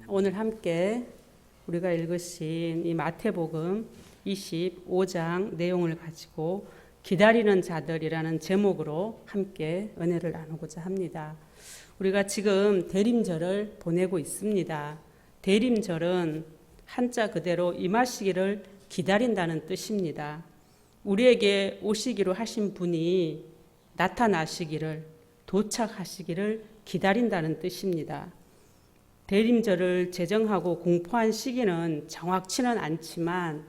오늘 함께 우리가 읽으신 이 마태복음 25장 내용을 가지고 기다리는 자들이라는 제목으로 함께 은혜를 나누고자 합니다. 우리가 지금 대림절을 보내고 있습니다. 대림절은 한자 그대로 임하시기를 기다린다는 뜻입니다. 우리에게 오시기로 하신 분이 나타나시기를, 도착하시기를 기다린다는 뜻입니다. 대림절을 제정하고 공포한 시기는 정확치는 않지만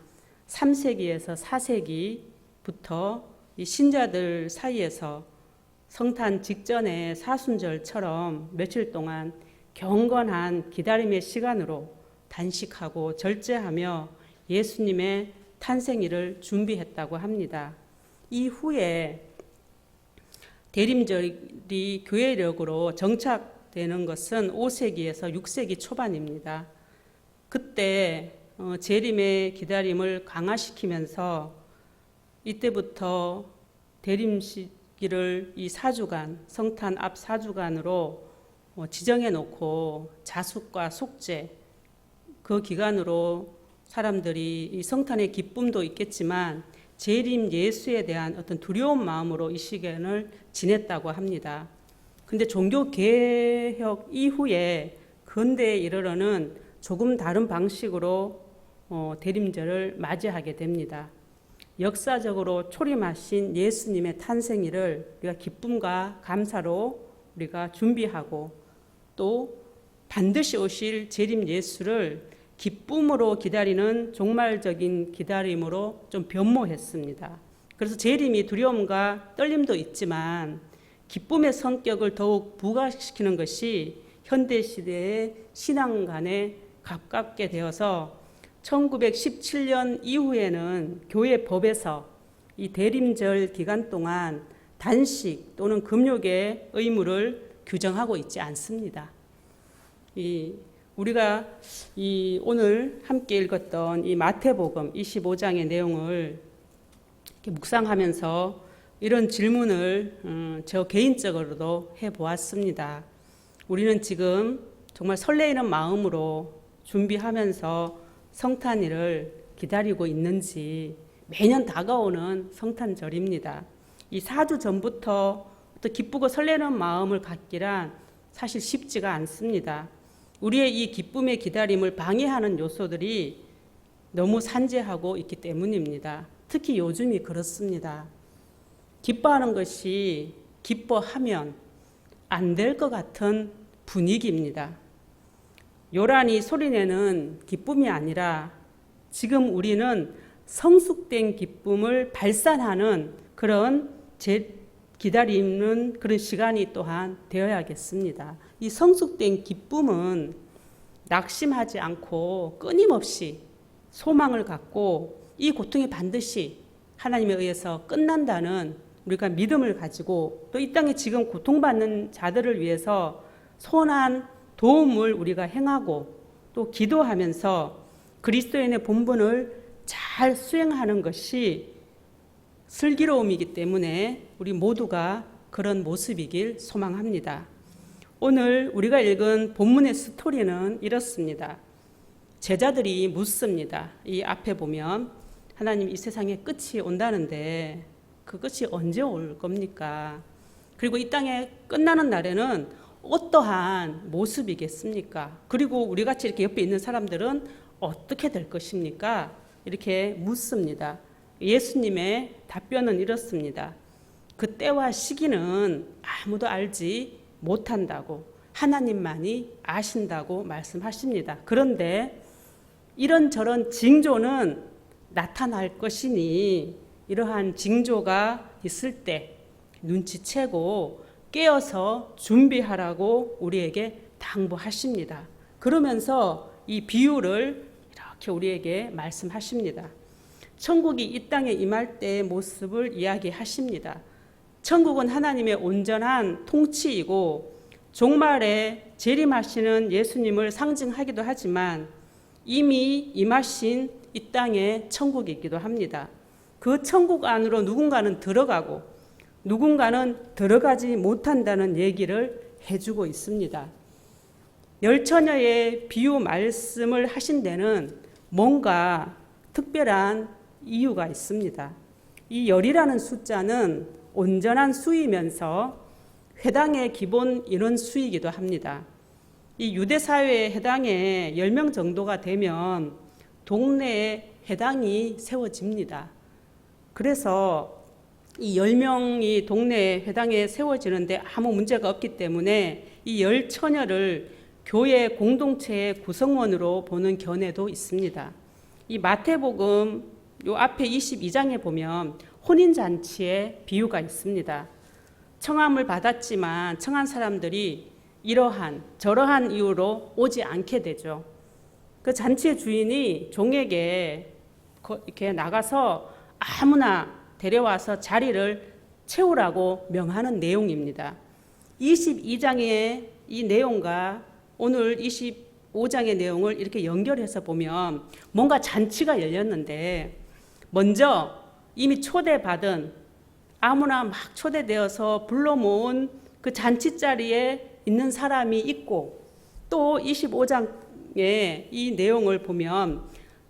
3세기에서 4세기부터 이 신자들 사이에서 성탄 직전의 사순절처럼 며칠 동안 경건한 기다림의 시간으로 단식하고 절제하며 예수님의 탄생일을 준비했다고 합니다. 이후에 대림절이 교회력으로 정착되는 것은 5세기에서 6세기 초반입니다. 그때 재림의 기다림을 강화시키면서 이때부터 대림시기를 이 4주간, 성탄 앞 4주간으로 지정해 놓고 자숙과 속죄, 그 기간으로 사람들이 이 성탄의 기쁨도 있겠지만 재림 예수에 대한 어떤 두려운 마음으로 이 시간을 지냈다고 합니다. 근데 종교 개혁 이후에 근대에 이르러는 조금 다른 방식으로 대림절을 맞이하게 됩니다. 역사적으로 초림하신 예수님의 탄생일을 우리가 기쁨과 감사로 우리가 준비하고 또 반드시 오실 재림 예수를 기쁨으로 기다리는 종말적인 기다림으로 좀 변모했습니다. 그래서 재림이 두려움과 떨림도 있지만 기쁨의 성격을 더욱 부각시키는 것이 현대시대의 신앙 간에 가깝게 되어서 1917년 이후에는 교회 법에서 이 대림절 기간 동안 단식 또는 금욕의 의무를 규정하고 있지 않습니다. 우리가 오늘 함께 읽었던 이 마태복음 25장의 내용을 이렇게 묵상하면서 이런 질문을 저 개인적으로도 해보았습니다. 우리는 지금 정말 설레이는 마음으로 준비하면서 성탄일을 기다리고 있는지, 매년 다가오는 성탄절입니다. 이 4주 전부터 또 기쁘고 설레는 마음을 갖기란 사실 쉽지가 않습니다. 우리의 이 기쁨의 기다림을 방해하는 요소들이 너무 산재하고 있기 때문입니다. 특히 요즘이 그렇습니다. 기뻐하는 것이 기뻐하면 안 될 것 같은 분위기입니다. 요란히 소리내는 기쁨이 아니라 지금 우리는 성숙된 기쁨을 발산하는 그런 기다리는 그런 시간이 또한 되어야겠습니다. 이 성숙된 기쁨은 낙심하지 않고 끊임없이 소망을 갖고 이 고통이 반드시 하나님에 의해서 끝난다는 우리가 믿음을 가지고 또 이 땅에 지금 고통받는 자들을 위해서 선한 도움을 우리가 행하고 또 기도하면서 그리스도인의 본분을 잘 수행하는 것이 슬기로움이기 때문에 우리 모두가 그런 모습이길 소망합니다. 오늘 우리가 읽은 본문의 스토리는 이렇습니다. 제자들이 묻습니다. 이 앞에 보면 하나님 이 세상에 끝이 온다는데 그 끝이 언제 올 겁니까? 그리고 이 땅에 끝나는 날에는 어떠한 모습이겠습니까? 그리고 우리같이 이렇게 옆에 있는 사람들은 어떻게 될 것입니까? 이렇게 묻습니다. 예수님의 답변은 이렇습니다. 그 때와 시기는 아무도 알지 못한다고, 하나님만이 아신다고 말씀하십니다. 그런데 이런저런 징조는 나타날 것이니 이러한 징조가 있을 때 눈치채고 깨어서 준비하라고 우리에게 당부하십니다. 그러면서 이 비유를 이렇게 우리에게 말씀하십니다. 천국이 이 땅에 임할 때의 모습을 이야기하십니다. 천국은 하나님의 온전한 통치이고 종말에 재림하시는 예수님을 상징하기도 하지만 이미 임하신 이 땅의 천국이기도 합니다. 그 천국 안으로 누군가는 들어가고 누군가는 들어가지 못한다는 얘기를 해주고 있습니다. 열처녀의 비유 말씀을 하신 데는 뭔가 특별한 이유가 있습니다. 이 열이라는 숫자는 온전한 수이면서 회당의 기본 인원 수이기도 합니다. 이 유대 사회의 회당에 10명 정도가 되면 동네에 회당이 세워집니다. 그래서 이 10명이 동네 회당에 세워지는데 아무 문제가 없기 때문에 이 열처녀를 교회 공동체의 구성원으로 보는 견해도 있습니다. 이 마태복음 요 앞에 22장에 보면 혼인잔치의 비유가 있습니다. 청함을 받았지만 청한 사람들이 이러한 저러한 이유로 오지 않게 되죠. 그 잔치의 주인이 종에게 이렇게 나가서 아무나 데려와서 자리를 채우라고 명하는 내용입니다. 22장의 이 내용과 오늘 25장의 내용을 이렇게 연결해서 보면 뭔가 잔치가 열렸는데 먼저 이미 초대받은 아무나 막 초대되어서 불러 모은 그 잔치 자리에 있는 사람이 있고 또 25장의 이 내용을 보면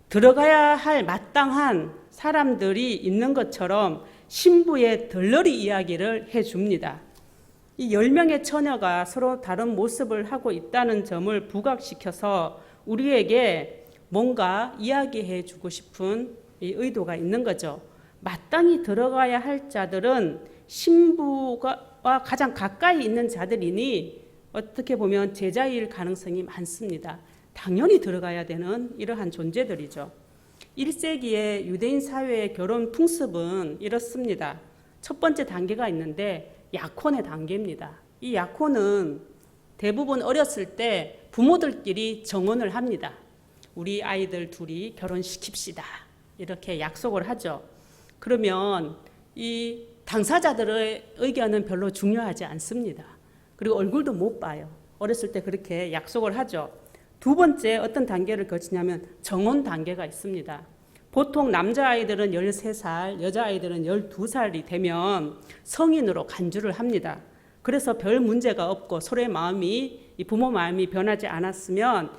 들어가야 할 마땅한 사람들이 있는 것처럼 신부의 덜러리 이야기를 해줍니다. 이 10명의 처녀가 서로 다른 모습을 하고 있다는 점을 부각시켜서 우리에게 뭔가 이야기해 주고 싶은 이 의도가 있는 거죠. 마땅히 들어가야 할 자들은 신부와 가장 가까이 있는 자들이니 어떻게 보면 제자일 가능성이 많습니다. 당연히 들어가야 되는 이러한 존재들이죠. 1세기의 유대인 사회의 결혼 풍습은 이렇습니다. 첫 번째 단계가 있는데 약혼의 단계입니다. 이 약혼은 대부분 어렸을 때 부모들끼리 정혼을 합니다. 우리 아이들 둘이 결혼시킵시다. 이렇게 약속을 하죠. 그러면 이 당사자들의 의견은 별로 중요하지 않습니다. 그리고 얼굴도 못 봐요. 어렸을 때 그렇게 약속을 하죠. 두 번째 어떤 단계를 거치냐면 정혼 단계가 있습니다. 보통 남자아이들은 13살, 여자아이들은 12살이 되면 성인으로 간주를 합니다. 그래서 별 문제가 없고 서로의 마음이, 부모 마음이 변하지 않았으면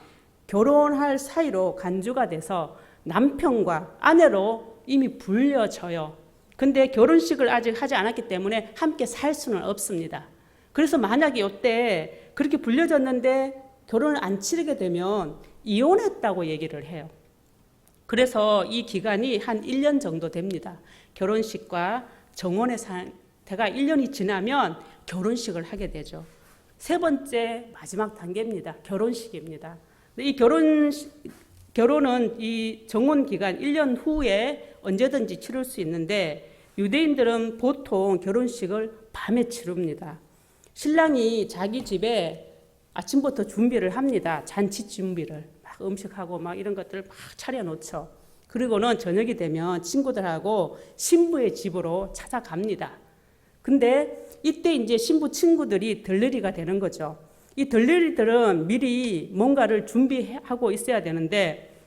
결혼할 사이로 간주가 돼서 남편과 아내로 이미 불려져요. 근데 결혼식을 아직 하지 않았기 때문에 함께 살 수는 없습니다. 그래서 만약에 이때 그렇게 불려졌는데 결혼을 안 치르게 되면 이혼했다고 얘기를 해요. 그래서 이 기간이 한 1년 정도 됩니다. 결혼식과 정혼의 상태가 1년이 지나면 결혼식을 하게 되죠. 세 번째 마지막 단계입니다. 결혼식입니다. 이 결혼은 이 정혼 기간 1년 후에 언제든지 치를 수 있는데 유대인들은 보통 결혼식을 밤에 치릅니다. 신랑이 자기 집에 아침부터 준비를 합니다. 잔치 준비를. 막 음식하고 막 이런 것들을 막 차려놓죠. 그리고는 저녁이 되면 친구들하고 신부의 집으로 찾아갑니다. 근데 이때 이제 신부 친구들이 들러리가 되는 거죠. 이 들러리들은 미리 뭔가를 준비하고 있어야 되는데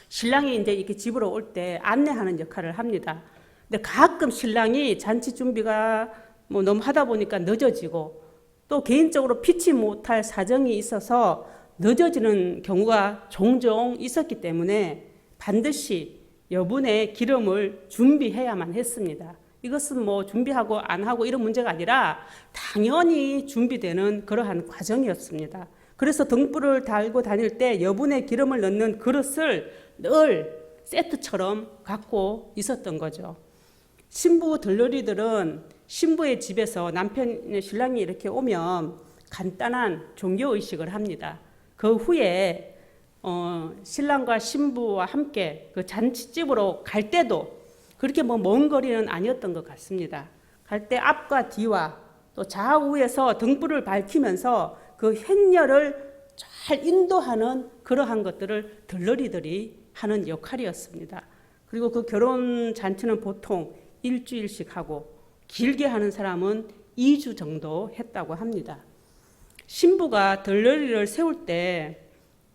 신랑이 이제 이렇게 집으로 올 때 안내하는 역할을 합니다. 근데 가끔 신랑이 잔치 준비가 뭐 너무 하다 보니까 늦어지고 또 개인적으로 피치 못할 사정이 있어서 늦어지는 경우가 종종 있었기 때문에 반드시 여분의 기름을 준비해야만 했습니다. 이것은 뭐 준비하고 안 하고 이런 문제가 아니라 당연히 준비되는 그러한 과정이었습니다. 그래서 등불을 달고 다닐 때 여분의 기름을 넣는 그릇을 늘 세트처럼 갖고 있었던 거죠. 신부 들러리들은 신부의 집에서 신랑이 이렇게 오면 간단한 종교의식을 합니다. 그 후에 신랑과 신부와 함께 그 잔치집으로 갈 때도 그렇게 뭐 먼 거리는 아니었던 것 같습니다. 갈 때 앞과 뒤와 또 좌우에서 등불을 밝히면서 그 행렬을 잘 인도하는 그러한 것들을 들러리들이 하는 역할이었습니다. 그리고 그 결혼 잔치는 보통 일주일씩 하고 길게 하는 사람은 2주 정도 했다고 합니다. 신부가 들러리를 세울 때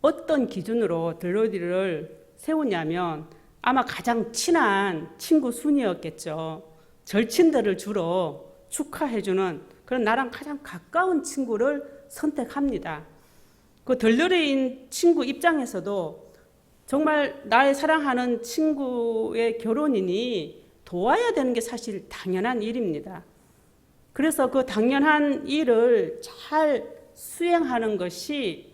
어떤 기준으로 들러리를 세우냐면 아마 가장 친한 친구 순이었겠죠. 절친들을 주로 축하해주는 그런 나랑 가장 가까운 친구를 선택합니다. 그 덜러리인 친구 입장에서도 정말 나의 사랑하는 친구의 결혼이니 도와야 되는 게 사실 당연한 일입니다. 그래서 그 당연한 일을 잘 수행하는 것이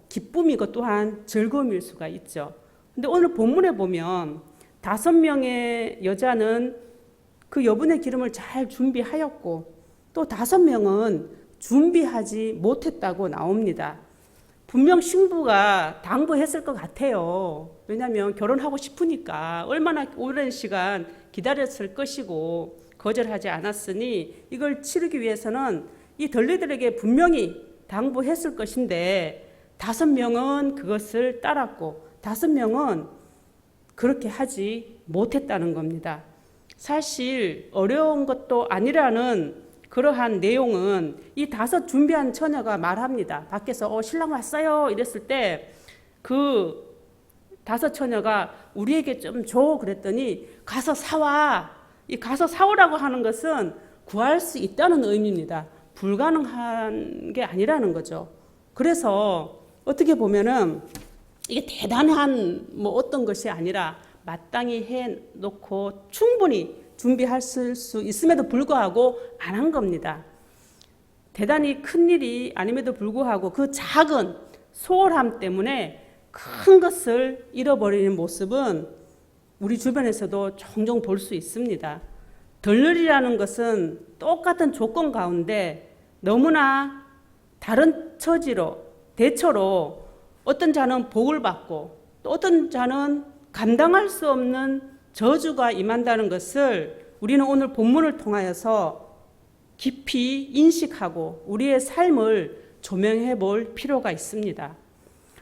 기쁨이고 또한 즐거움일 수가 있죠. 근데 오늘 본문에 보면 5명의 여자는 그 여분의 기름을 잘 준비하였고 또 5명은 준비하지 못했다고 나옵니다. 분명 신부가 당부했을 것 같아요. 왜냐하면 결혼하고 싶으니까 얼마나 오랜 시간 기다렸을 것이고 거절하지 않았으니 이걸 치르기 위해서는 이 덜리들에게 분명히 당부했을 것인데 5명은 그것을 따랐고 5명은 그렇게 하지 못했다는 겁니다. 사실 어려운 것도 아니라는 그러한 내용은 이 5 준비한 처녀가 말합니다. 밖에서 신랑 왔어요 이랬을 때 그 5 처녀가 우리에게 좀 줘 그랬더니 가서 사와. 이 가서 사오라고 하는 것은 구할 수 있다는 의미입니다. 불가능한 게 아니라는 거죠. 그래서 어떻게 보면은 이게 대단한 어떤 것이 아니라 마땅히 해놓고 충분히 준비할 수 있음에도 불구하고 안 한 겁니다. 대단히 큰 일이 아님에도 불구하고 그 작은 소홀함 때문에 큰 것을 잃어버리는 모습은 우리 주변에서도 종종 볼 수 있습니다. 덜러리라는 것은 똑같은 조건 가운데 너무나 다른 처지로 대처로 어떤 자는 복을 받고 또 어떤 자는 감당할 수 없는 저주가 임한다는 것을 우리는 오늘 본문을 통하여서 깊이 인식하고 우리의 삶을 조명해 볼 필요가 있습니다.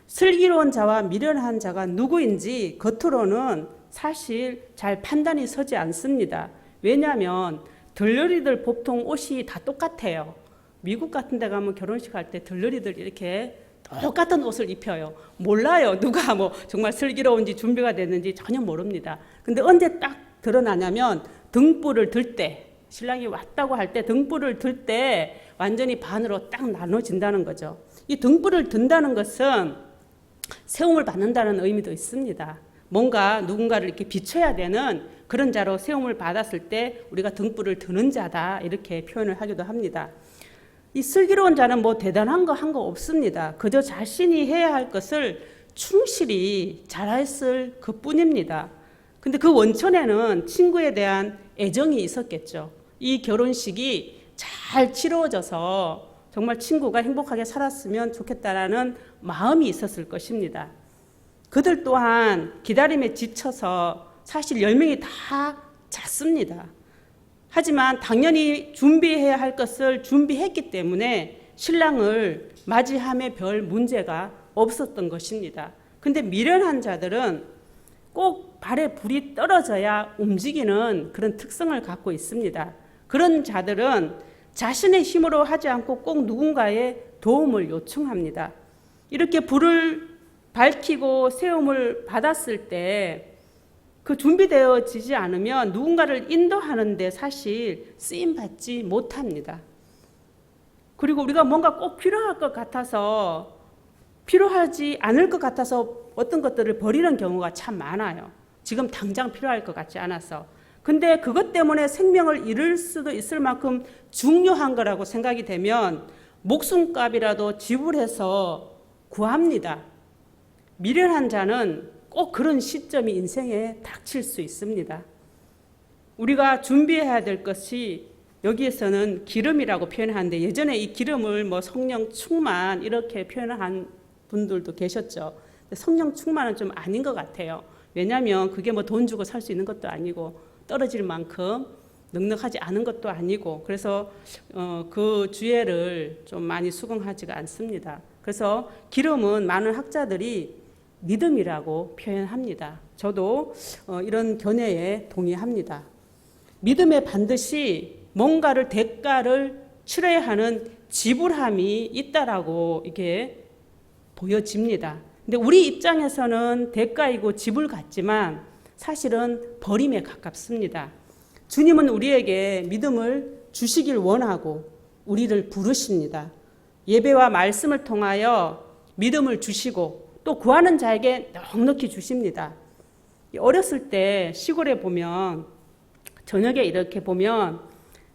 슬기로운 자와 미련한 자가 누구인지 겉으로는 사실 잘 판단이 서지 않습니다. 왜냐하면 덜러리들 보통 옷이 다 똑같아요. 미국 같은 데 가면 결혼식 할 때 덜러리들 이렇게 똑같은 옷을 입혀요. 몰라요. 누가 정말 슬기로운지 준비가 됐는지 전혀 모릅니다. 근데 언제 딱 드러나냐면 등불을 들 때, 신랑이 왔다고 할 때 등불을 들 때 완전히 반으로 딱 나눠진다는 거죠. 이 등불을 든다는 것은 세움을 받는다는 의미도 있습니다. 뭔가 누군가를 이렇게 비춰야 되는 그런 자로 세움을 받았을 때 우리가 등불을 드는 자다 이렇게 표현을 하기도 합니다. 이 슬기로운 자는 대단한 거 한 거 없습니다. 그저 자신이 해야 할 것을 충실히 잘했을 그뿐입니다. 근데 그 원천에는 친구에 대한 애정이 있었겠죠. 이 결혼식이 잘 치러져서 정말 친구가 행복하게 살았으면 좋겠다라는 마음이 있었을 것입니다. 그들 또한 기다림에 지쳐서 사실 10명이 다 잤습니다. 하지만 당연히 준비해야 할 것을 준비했기 때문에 신랑을 맞이함에 별 문제가 없었던 것입니다. 근데 미련한 자들은 꼭 발에 불이 떨어져야 움직이는 그런 특성을 갖고 있습니다. 그런 자들은 자신의 힘으로 하지 않고 꼭 누군가의 도움을 요청합니다. 이렇게 불을 밝히고 세움을 받았을 때 그 준비되어지지 않으면 누군가를 인도하는데 사실 쓰임받지 못합니다. 그리고 우리가 뭔가 꼭 필요할 것 같아서 필요하지 않을 것 같아서 어떤 것들을 버리는 경우가 참 많아요. 지금 당장 필요할 것 같지 않아서. 근데 그것 때문에 생명을 잃을 수도 있을 만큼 중요한 거라고 생각이 되면 목숨값이라도 지불해서 구합니다. 미련한 자는 꼭 그런 시점이 인생에 닥칠 수 있습니다. 우리가 준비해야 될 것이 여기에서는 기름이라고 표현하는데 예전에 이 기름을 성령 충만 이렇게 표현한 분들도 계셨죠. 성령 충만은 좀 아닌 것 같아요. 왜냐하면 그게 돈 주고 살 수 있는 것도 아니고 떨어질 만큼 넉넉하지 않은 것도 아니고 그래서 그 주예를 좀 많이 수긍하지가 않습니다. 그래서 기름은 많은 학자들이 믿음이라고 표현합니다. 저도 이런 견해에 동의합니다. 믿음에 반드시 뭔가를 대가를 치러야 하는 지불함이 있다라고 이게 보여집니다. 근데 우리 입장에서는 대가이고 지불 같지만 사실은 버림에 가깝습니다. 주님은 우리에게 믿음을 주시길 원하고 우리를 부르십니다. 예배와 말씀을 통하여 믿음을 주시고 또 구하는 자에게 넉넉히 주십니다. 어렸을 때 시골에 보면 저녁에 이렇게 보면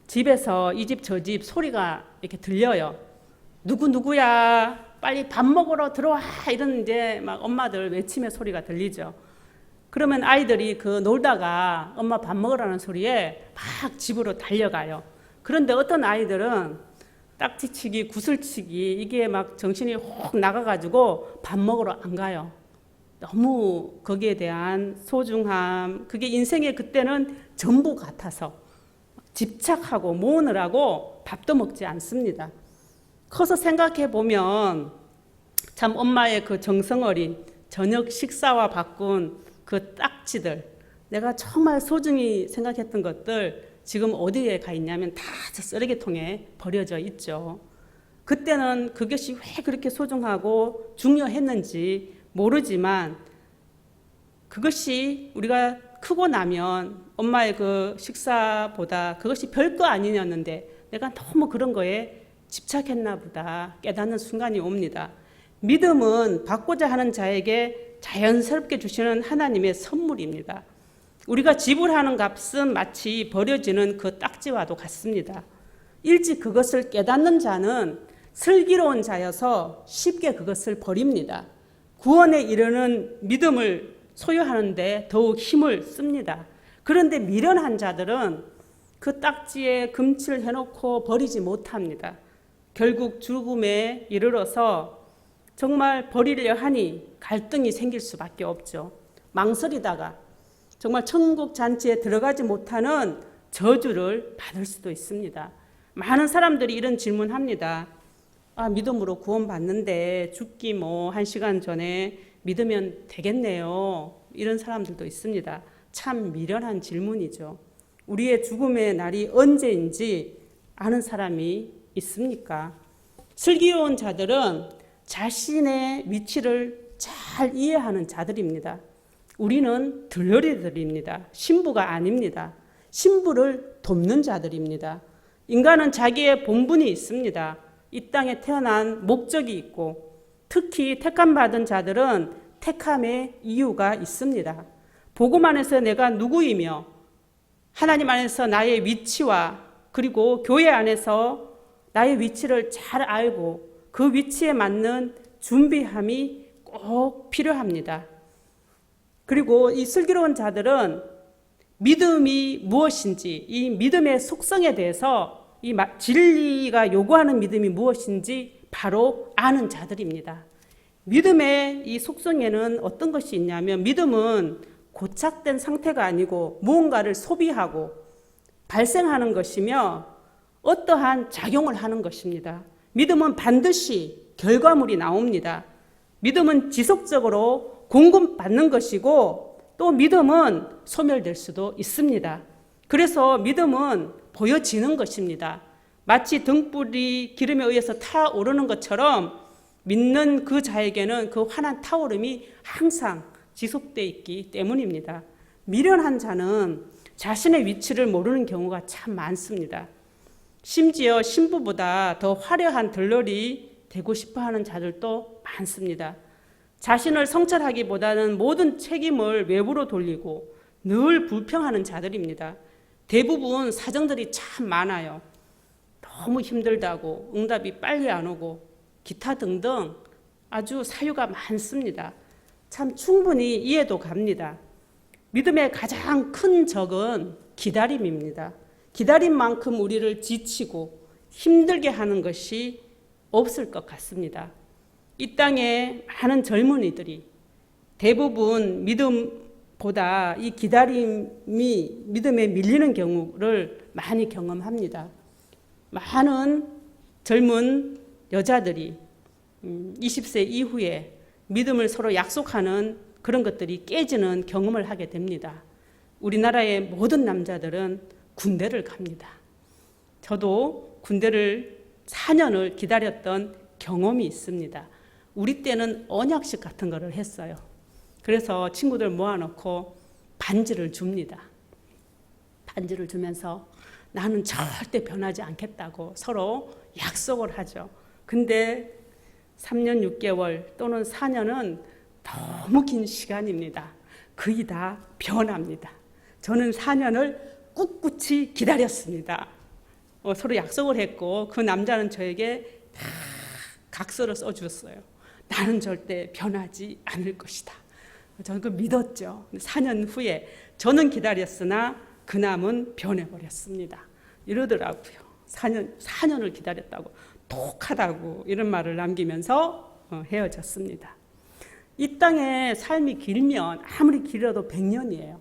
집에서 이 집 저 집 소리가 이렇게 들려요. 누구야 빨리 밥 먹으러 들어와 이런 이제 막 엄마들 외침의 소리가 들리죠. 그러면 아이들이 그 놀다가 엄마 밥 먹으라는 소리에 막 집으로 달려가요. 그런데 어떤 아이들은 딱지치기, 구슬치기 이게 막 정신이 혹 나가가지고 밥 먹으러 안 가요. 너무 거기에 대한 소중함, 그게 인생의 그때는 전부 같아서 집착하고 모으느라고 밥도 먹지 않습니다. 커서 생각해 보면 참 엄마의 그 정성어린 저녁 식사와 바꾼 그 딱지들, 내가 정말 소중히 생각했던 것들 지금 어디에 가 있냐면 다 저 쓰레기통에 버려져 있죠. 그때는 그것이 왜 그렇게 소중하고 중요했는지 모르지만 그것이 우리가 크고 나면 엄마의 그 식사보다 그것이 별거 아니었는데 내가 너무 그런 거에 집착했나 보다 깨닫는 순간이 옵니다. 믿음은 받고자 하는 자에게 자연스럽게 주시는 하나님의 선물입니다. 우리가 지불하는 값은 마치 버려지는 그 딱지와도 같습니다. 일찍 그것을 깨닫는 자는 슬기로운 자여서 쉽게 그것을 버립니다. 구원에 이르는 믿음을 소유하는데 더욱 힘을 씁니다. 그런데 미련한 자들은 그 딱지에 금칠을 해놓고 버리지 못합니다. 결국 죽음에 이르러서 정말 버리려 하니 갈등이 생길 수밖에 없죠. 망설이다가 정말 천국 잔치에 들어가지 못하는 저주를 받을 수도 있습니다. 많은 사람들이 이런 질문합니다. 믿음으로 구원받는데 죽기 1시간 전에 믿으면 되겠네요. 이런 사람들도 있습니다. 참 미련한 질문이죠. 우리의 죽음의 날이 언제인지 아는 사람이 있습니까? 슬기로운 자들은 자신의 위치를 잘 이해하는 자들입니다. 우리는 들러리들입니다. 신부가 아닙니다. 신부를 돕는 자들입니다. 인간은 자기의 본분이 있습니다. 이 땅에 태어난 목적이 있고 특히 택함받은 자들은 택함의 이유가 있습니다. 복음 안에서 내가 누구이며 하나님 안에서 나의 위치와 그리고 교회 안에서 나의 위치를 잘 알고 그 위치에 맞는 준비함이 꼭 필요합니다. 그리고 이 슬기로운 자들은 믿음이 무엇인지, 이 믿음의 속성에 대해서 이 진리가 요구하는 믿음이 무엇인지 바로 아는 자들입니다. 믿음의 이 속성에는 어떤 것이 있냐면 믿음은 고착된 상태가 아니고 무언가를 소비하고 발생하는 것이며 어떠한 작용을 하는 것입니다. 믿음은 반드시 결과물이 나옵니다. 믿음은 지속적으로 공급받는 것이고 또 믿음은 소멸될 수도 있습니다. 그래서 믿음은 보여지는 것입니다. 마치 등불이 기름에 의해서 타오르는 것처럼 믿는 그 자에게는 그 환한 타오름이 항상 지속되어 있기 때문입니다. 미련한 자는 자신의 위치를 모르는 경우가 참 많습니다. 심지어 신부보다 더 화려한 들러리 되고 싶어하는 자들도 많습니다. 자신을 성찰하기보다는 모든 책임을 외부로 돌리고 늘 불평하는 자들입니다. 대부분 사정들이 참 많아요. 너무 힘들다고 응답이 빨리 안 오고 기타 등등 아주 사유가 많습니다. 참 충분히 이해도 갑니다. 믿음의 가장 큰 적은 기다림입니다. 기다림만큼 우리를 지치고 힘들게 하는 것이 없을 것 같습니다. 이 땅에 많은 젊은이들이 대부분 믿음보다 이 기다림이 믿음에 밀리는 경우를 많이 경험합니다. 많은 젊은 여자들이 20세 이후에 믿음을 서로 약속하는 그런 것들이 깨지는 경험을 하게 됩니다. 우리나라의 모든 남자들은 군대를 갑니다. 저도 군대를 4년을 기다렸던 경험이 있습니다. 우리 때는 언약식 같은 거를 했어요. 그래서 친구들 모아놓고 반지를 줍니다. 반지를 주면서 나는 절대 변하지 않겠다고 서로 약속을 하죠. 근데 3년 6개월 또는 4년은 너무 긴 시간입니다. 거의 다 변합니다. 저는 4년을 꿋꿋이 기다렸습니다. 서로 약속을 했고 그 남자는 저에게 다 각서를 써주었어요. 나는 절대 변하지 않을 것이다. 저는 그 믿었죠. 4년 후에 저는 기다렸으나 그 남은 변해버렸습니다. 이러더라고요. 4년을 기다렸다고 독하다고 이런 말을 남기면서 헤어졌습니다. 이 땅의 삶이 길면 아무리 길어도 100년이에요.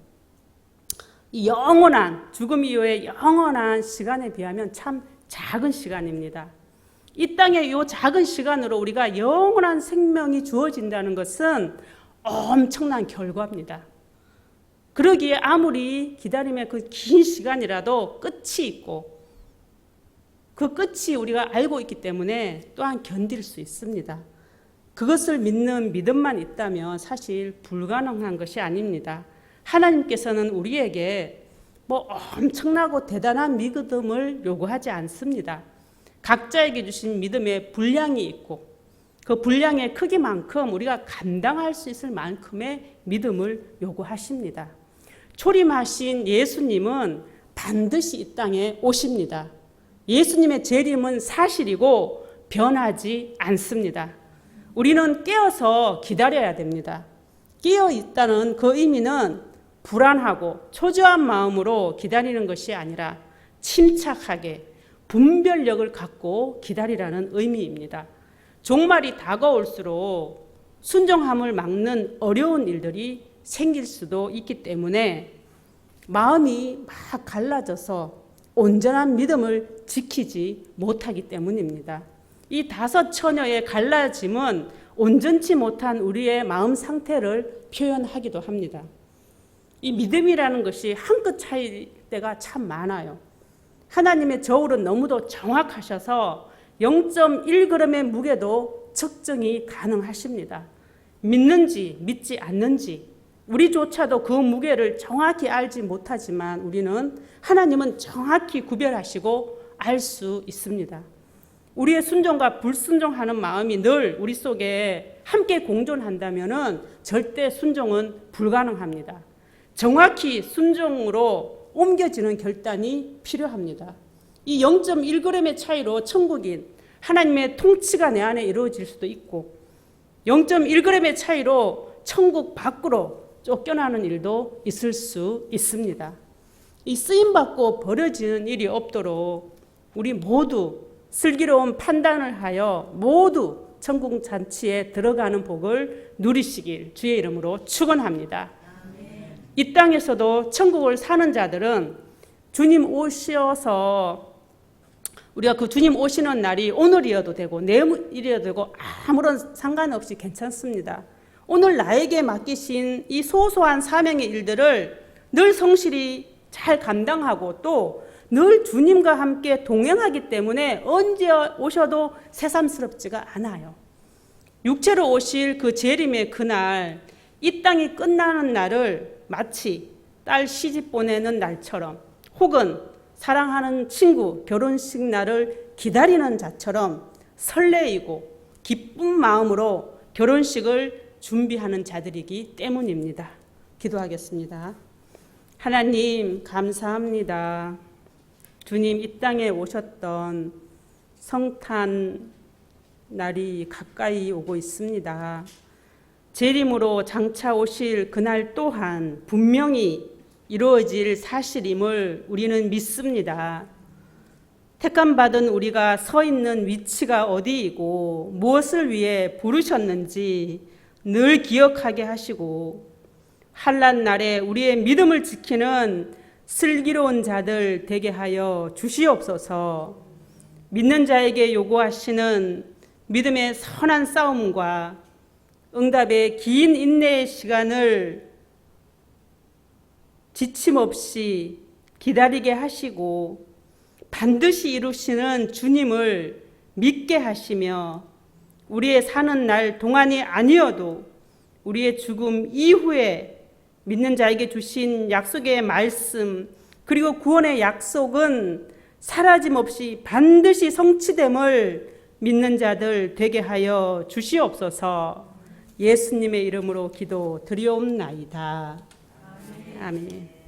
이 영원한 죽음 이후의 영원한 시간에 비하면 참 작은 시간입니다. 이 땅의 이 작은 시간으로 우리가 영원한 생명이 주어진다는 것은 엄청난 결과입니다. 그러기에 아무리 기다림의 그 긴 시간이라도 끝이 있고 그 끝이 우리가 알고 있기 때문에 또한 견딜 수 있습니다. 그것을 믿는 믿음만 있다면 사실 불가능한 것이 아닙니다. 하나님께서는 우리에게 엄청나고 대단한 믿음을 요구하지 않습니다. 각자에게 주신 믿음의 분량이 있고 그 분량의 크기만큼 우리가 감당할 수 있을 만큼의 믿음을 요구하십니다. 초림하신 예수님은 반드시 이 땅에 오십니다. 예수님의 재림은 사실이고 변하지 않습니다. 우리는 깨어서 기다려야 됩니다. 깨어 있다는 그 의미는 불안하고 초조한 마음으로 기다리는 것이 아니라 침착하게 분별력을 갖고 기다리라는 의미입니다. 종말이 다가올수록 순종함을 막는 어려운 일들이 생길 수도 있기 때문에 마음이 막 갈라져서 온전한 믿음을 지키지 못하기 때문입니다. 이 5 처녀의 갈라짐은 온전치 못한 우리의 마음 상태를 표현하기도 합니다. 이 믿음이라는 것이 한 끗 차이일 때가 참 많아요. 하나님의 저울은 너무도 정확하셔서 0.1g의 무게도 측정이 가능하십니다. 믿는지 믿지 않는지 우리조차도 그 무게를 정확히 알지 못하지만 우리는 하나님은 정확히 구별하시고 알 수 있습니다. 우리의 순종과 불순종하는 마음이 늘 우리 속에 함께 공존한다면 절대 순종은 불가능합니다. 정확히 순종으로 옮겨지는 결단이 필요합니다. 이 0.1g의 차이로 천국인 하나님의 통치가 내 안에 이루어질 수도 있고 0.1g의 차이로 천국 밖으로 쫓겨나는 일도 있을 수 있습니다. 이 쓰임받고 버려지는 일이 없도록 우리 모두 슬기로운 판단을 하여 모두 천국 잔치에 들어가는 복을 누리시길 주의 이름으로 축원합니다. 이 땅에서도 천국을 사는 자들은 주님 오셔서 우리가 그 주님 오시는 날이 오늘이어도 되고 내일이어도 되고 아무런 상관없이 괜찮습니다. 오늘 나에게 맡기신 이 소소한 사명의 일들을 늘 성실히 잘 감당하고 또 늘 주님과 함께 동행하기 때문에 언제 오셔도 새삼스럽지가 않아요. 육체로 오실 그 재림의 그날 이 땅이 끝나는 날을 마치 딸 시집 보내는 날처럼 혹은 사랑하는 친구 결혼식 날을 기다리는 자처럼 설레이고 기쁜 마음으로 결혼식을 준비하는 자들이기 때문입니다. 기도하겠습니다. 하나님 감사합니다. 주님 이 땅에 오셨던 성탄 날이 가까이 오고 있습니다. 재림으로 장차 오실 그날 또한 분명히 이루어질 사실임을 우리는 믿습니다. 택함받은 우리가 서 있는 위치가 어디이고 무엇을 위해 부르셨는지 늘 기억하게 하시고 환난 날에 우리의 믿음을 지키는 슬기로운 자들 되게 하여 주시옵소서. 믿는 자에게 요구하시는 믿음의 선한 싸움과 응답의 긴 인내의 시간을 지침 없이 기다리게 하시고 반드시 이루시는 주님을 믿게 하시며 우리의 사는 날 동안이 아니어도 우리의 죽음 이후에 믿는 자에게 주신 약속의 말씀 그리고 구원의 약속은 사라짐 없이 반드시 성취됨을 믿는 자들 되게 하여 주시옵소서. 예수님의 이름으로 기도 드리옵나이다. 아멘.